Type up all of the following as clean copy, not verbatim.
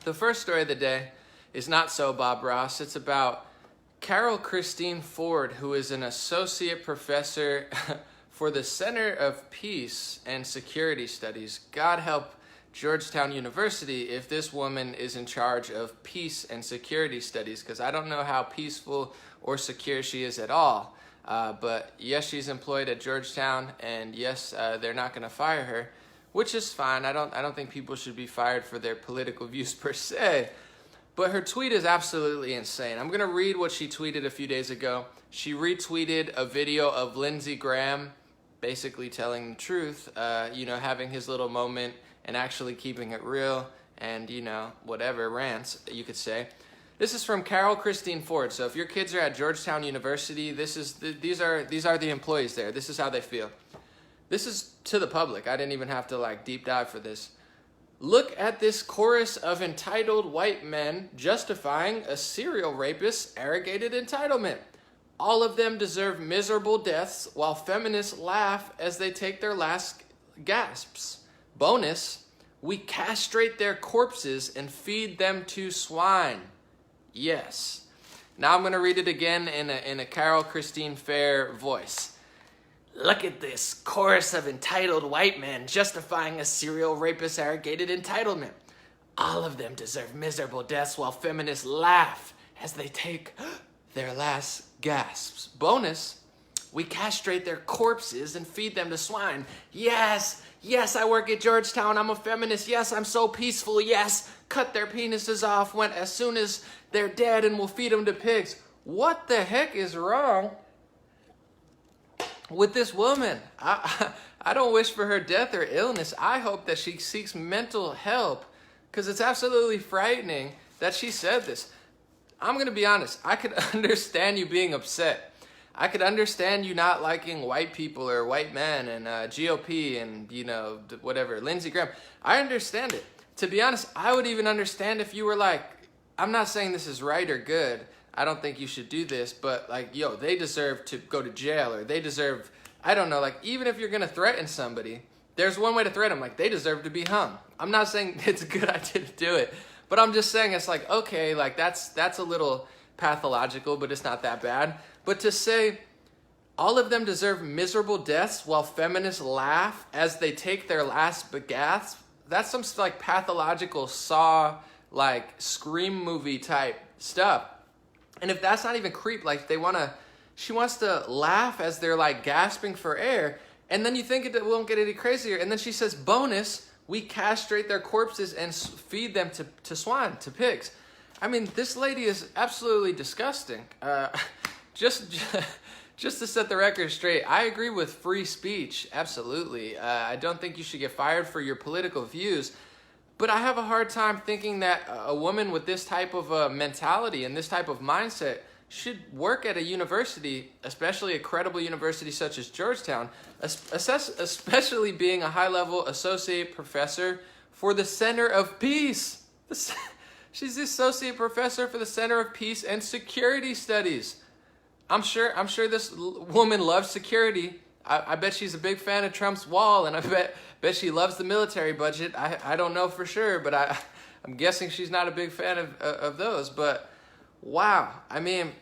The first story of the day is not so Bob Ross. It's about Carol Christine Ford, who is an associate professor for the Center of Peace and Security Studies. God help Georgetown University if this woman is in charge of peace and security studies, because I don't know how peaceful or secure she is at all. But yes, she's employed at Georgetown, and yes, they're not going to fire her, which is fine. I don't think people should be fired for their political views per se. But her tweet is absolutely insane. I'm going to read what she tweeted a few days ago. She retweeted a video of Lindsey Graham basically telling the truth, having his little moment and actually keeping it real and, whatever rants you could say. This is from Carol Christine Ford. So if your kids are at Georgetown University, these are the employees there. This is how they feel. This is to the public. I didn't even have to deep dive for this. Look at this chorus of entitled white men justifying a serial rapist's arrogated entitlement. All of them deserve miserable deaths while feminists laugh as they take their last gasps. Bonus, we castrate their corpses and feed them to swine. Yes. Now I'm going to read it again in a Carol Christine Fair voice. Look at this chorus of entitled white men justifying a serial rapist's arrogated entitlement. All of them deserve miserable deaths while feminists laugh as they take their last gasps. Bonus, we castrate their corpses and feed them to swine. Yes, I work at Georgetown. I'm a feminist. Yes, I'm so peaceful. Yes, cut their penises off as soon as they're dead and we'll feed them to pigs. What the heck is wrong with this woman? I don't wish for her death or illness. I hope that she seeks mental help, because it's absolutely frightening that she said this. I'm going to be honest. I could understand you being upset. I could understand you not liking white people or white men and GOP and, whatever, Lindsey Graham. I understand it. To be honest, I would even understand if you were like, I'm not saying this is right or good. I don't think you should do this, but they deserve to go to jail, or they deserve, I don't know, even if you're going to threaten somebody, there's one way to threaten them, they deserve to be hung. I'm not saying it's a good idea to do it, but I'm just saying it's okay, that's a little pathological, but it's not that bad. But to say all of them deserve miserable deaths while feminists laugh as they take their last gasp, that's some pathological Saw, Scream movie type stuff. And if that's not even creep, she wants to laugh as they're gasping for air. And then you think it won't get any crazier. And then she says, bonus, we castrate their corpses and feed them to swine, to pigs. I mean, this lady is absolutely disgusting. Just to set the record straight, I agree with free speech. Absolutely. I don't think you should get fired for your political views. But I have a hard time thinking that a woman with this type of mentality and this type of mindset should work at a university, especially a credible university such as Georgetown, especially being a high-level associate professor for the Center of Peace. She's the associate professor for the Center of Peace and Security Studies. I'm sure this woman loves security. I bet she's a big fan of Trump's wall, and I bet she loves the military budget. I don't know for sure, but I'm guessing she's not a big fan of those. But wow, I mean,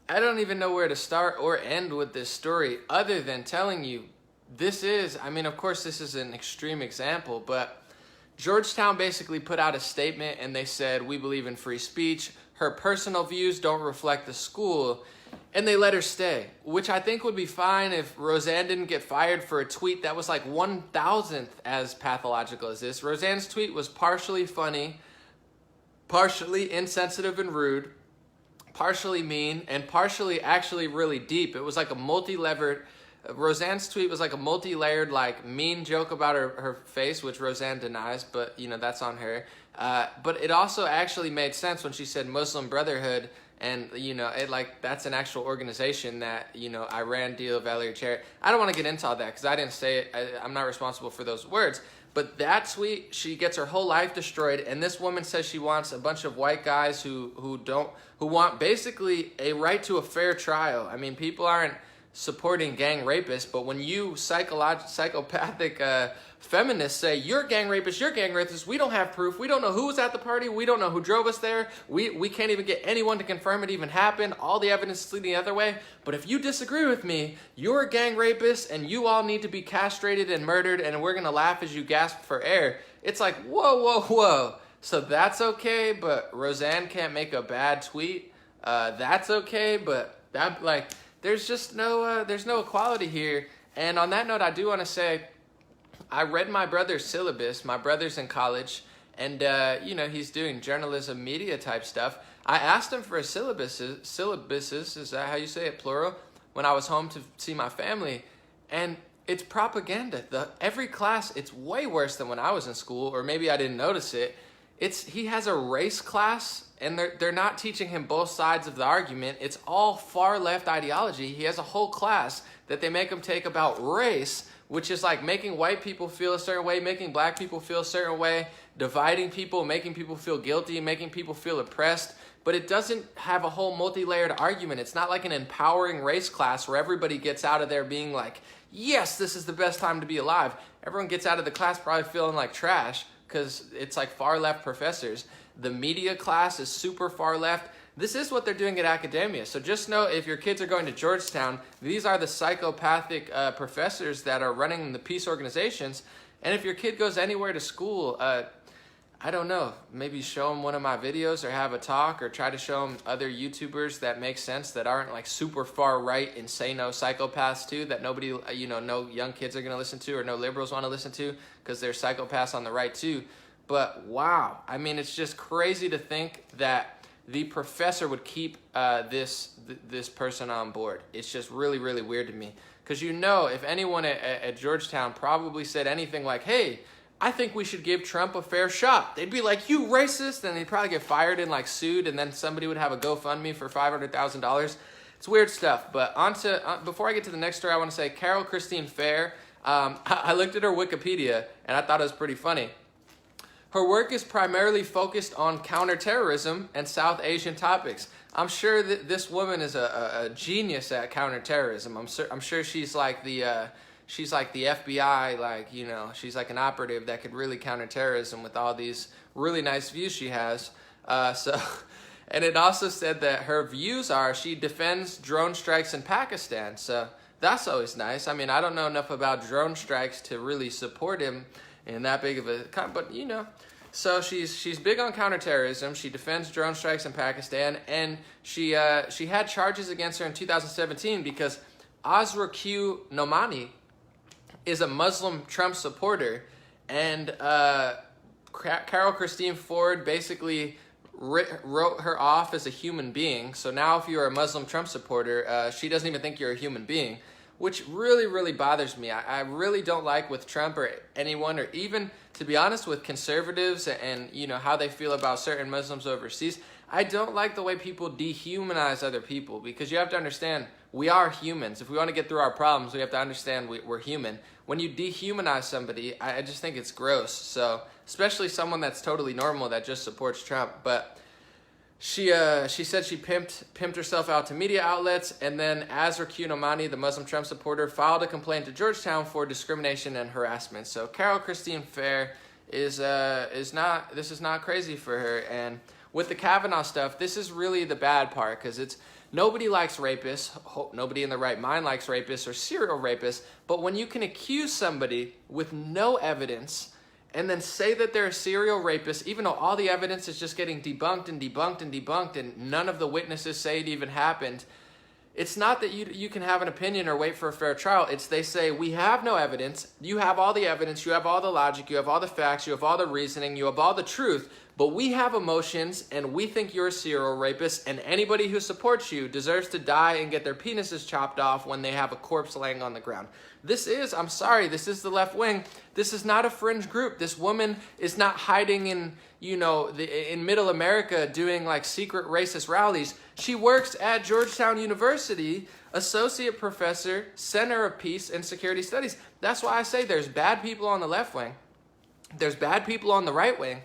I don't even know where to start or end with this story other than telling you of course this is an extreme example, but Georgetown basically put out a statement and they said, we believe in free speech. Her personal views don't reflect the school. And they let her stay, which I think would be fine if Roseanne didn't get fired for a tweet that was 1,000th as pathological as this. Roseanne's tweet was partially funny, partially insensitive and rude, partially mean, and partially actually really deep. It was a multi-layered, Roseanne's tweet was a multi-layered mean joke about her face, which Roseanne denies, but that's on her. But it also actually made sense when she said Muslim Brotherhood. And, that's an actual organization that, Iran deal Valerie Jarrett. I don't want to get into all that because I didn't say it. I'm not responsible for those words. But that tweet, she gets her whole life destroyed. And this woman says she wants a bunch of white guys who want basically a right to a fair trial. I mean, people aren't supporting gang rapists, but when you psychopathic feminists say, you're gang rapists, we don't have proof, we don't know who was at the party, we don't know who drove us there, we can't even get anyone to confirm it even happened, all the evidence is leading the other way, but if you disagree with me, you're a gang rapist and you all need to be castrated and murdered and we're gonna laugh as you gasp for air. It's like, whoa. So that's okay, but Roseanne can't make a bad tweet. That's okay, but that, like, there's just there's no equality here. And on that note, I do want to say, I read my brother's syllabus. My brother's in college, and you know, he's doing journalism, media type stuff. I asked him for a syllabuses, is that how you say it, plural? When I was home to see my family, and it's propaganda. Every class, it's way worse than when I was in school, or maybe I didn't notice it. He has a race class, and they're not teaching him both sides of the argument. It's all far left ideology. He has a whole class that they make him take about race, which is like making white people feel a certain way, making black people feel a certain way, dividing people, making people feel guilty, making people feel oppressed. But it doesn't have a whole multi-layered argument. It's not like an empowering race class where everybody gets out of there being like, yes, this is the best time to be alive. Everyone gets out of the class probably feeling like trash, because it's like far left professors. The media class is super far left. This is what they're doing at academia. So just know, if your kids are going to Georgetown, these are the psychopathic professors that are running the peace organizations. And if your kid goes anywhere to school, I don't know, maybe show them one of my videos or have a talk, or try to show them other YouTubers that make sense, that aren't like super far right, insano psychopaths too, that nobody, you know, no young kids are going to listen to, or no liberals want to listen to, because they're psychopaths on the right too. But wow, I mean, it's just crazy to think that the professor would keep this person on board. It's just really, really weird to me. Because, you know, if anyone at Georgetown probably said anything like, hey, I think we should give Trump a fair shot, they'd be like, you racist, and they'd probably get fired and like sued, and then somebody would have a GoFundMe for $500,000. It's weird stuff. But before I get to the next story, I want to say Carol Christine Fair, I looked at her Wikipedia, and I thought it was pretty funny. Her work is primarily focused on counterterrorism and South Asian topics. I'm sure that this woman is a genius at counterterrorism. I'm sure she's like the FBI, like, you know, she's like an operative that could really counter terrorism with all these really nice views she has. And it also said that her views are, she defends drone strikes in Pakistan. So that's always nice. I mean, I don't know enough about drone strikes to really support him in that big of a, but you know. So she's big on counterterrorism. She defends drone strikes in Pakistan, and she had charges against her in 2017 because Azra Q. Nomani is a Muslim Trump supporter, and Carol Christine Ford basically wrote her off as a human being. So now if you're a Muslim Trump supporter, she doesn't even think you're a human being, which really, really bothers me. I really don't like with Trump or anyone, or even, to be honest, with conservatives and, you know, how they feel about certain Muslims overseas. I don't like the way people dehumanize other people, because you have to understand, we are humans. If we want to get through our problems, we have to understand we're human. When you dehumanize somebody, I just think it's gross. So, especially someone that's totally normal that just supports Trump. But she said she pimped herself out to media outlets, and then Azra Q. Nomani, the Muslim Trump supporter, filed a complaint to Georgetown for discrimination and harassment. So Carol Christine Fair is not crazy for her. And with the Kavanaugh stuff, this is really the bad part, because it's, nobody likes rapists. Nobody in the right mind likes rapists or serial rapists. But when you can accuse somebody with no evidence and then say that they're a serial rapist, even though all the evidence is just getting debunked and debunked and debunked, and none of the witnesses say it even happened, it's not that you can have an opinion or wait for a fair trial. It's they say, we have no evidence. You have all the evidence. You have all the logic. You have all the facts. You have all the reasoning. You have all the truth. But we have emotions, and we think you're a serial rapist, and anybody who supports you deserves to die and get their penises chopped off when they have a corpse laying on the ground. This is, I'm sorry, this is the left wing. This is not a fringe group. This woman is not hiding in, you know, in middle America doing like secret racist rallies. She works at Georgetown University, associate professor, center of peace and security studies. That's why I say there's bad people on the left wing. There's bad people on the right wing.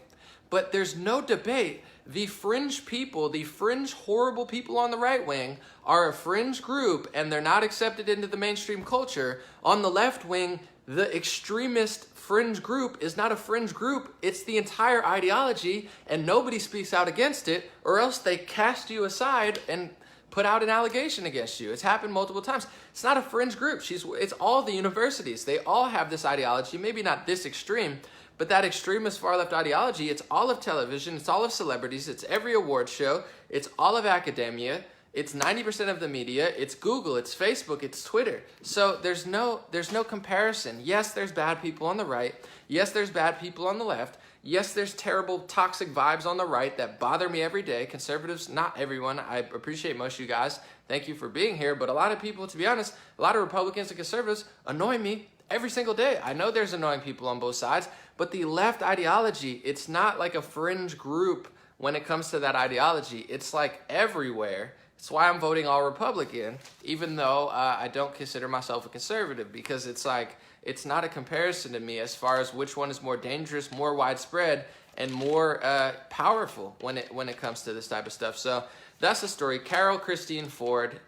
But there's no debate The fringe people, the fringe horrible people on the right wing are a fringe group and they're not accepted into the mainstream culture. On the left wing, the extremist fringe group is not a fringe group. It's the entire ideology, and nobody speaks out against it, or else they cast you aside and put out an allegation against you. It's happened multiple times. It's not a fringe group. It's all the universities. They all have this ideology, maybe not this extreme, but that extremist far left ideology. It's all of television. It's all of celebrities. It's every award show. It's all of academia. It's 90% of the media. It's Google. It's Facebook. It's Twitter. So there's no comparison. Yes, there's bad people on the right. Yes, there's bad people on the left. Yes, there's terrible toxic vibes on the right that bother me every day. Conservatives, not everyone. I appreciate most of you guys. Thank you for being here. But a lot of people, to be honest, a lot of Republicans and conservatives annoy me every single day. I know there's annoying people on both sides, but the left ideology, it's not like a fringe group when it comes to that ideology. It's like everywhere. It's why I'm voting all Republican, even though I don't consider myself a conservative, because it's like, it's not a comparison to me as far as which one is more dangerous, more widespread, and more powerful when it comes to this type of stuff. So that's the story. Carol Christine Ford,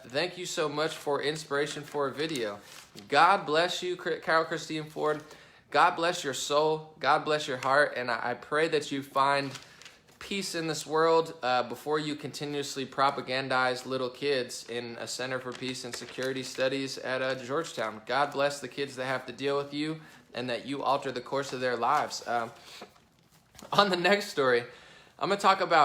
thank you so much for inspiration for a video. God bless you, Carol Christine Ford. God bless your soul. God bless your heart. And I pray that you find peace in this world before you continuously propagandize little kids in a Center for Peace and Security Studies at Georgetown. God bless the kids that have to deal with you, and that you alter the course of their lives. On the next story, I'm going to talk about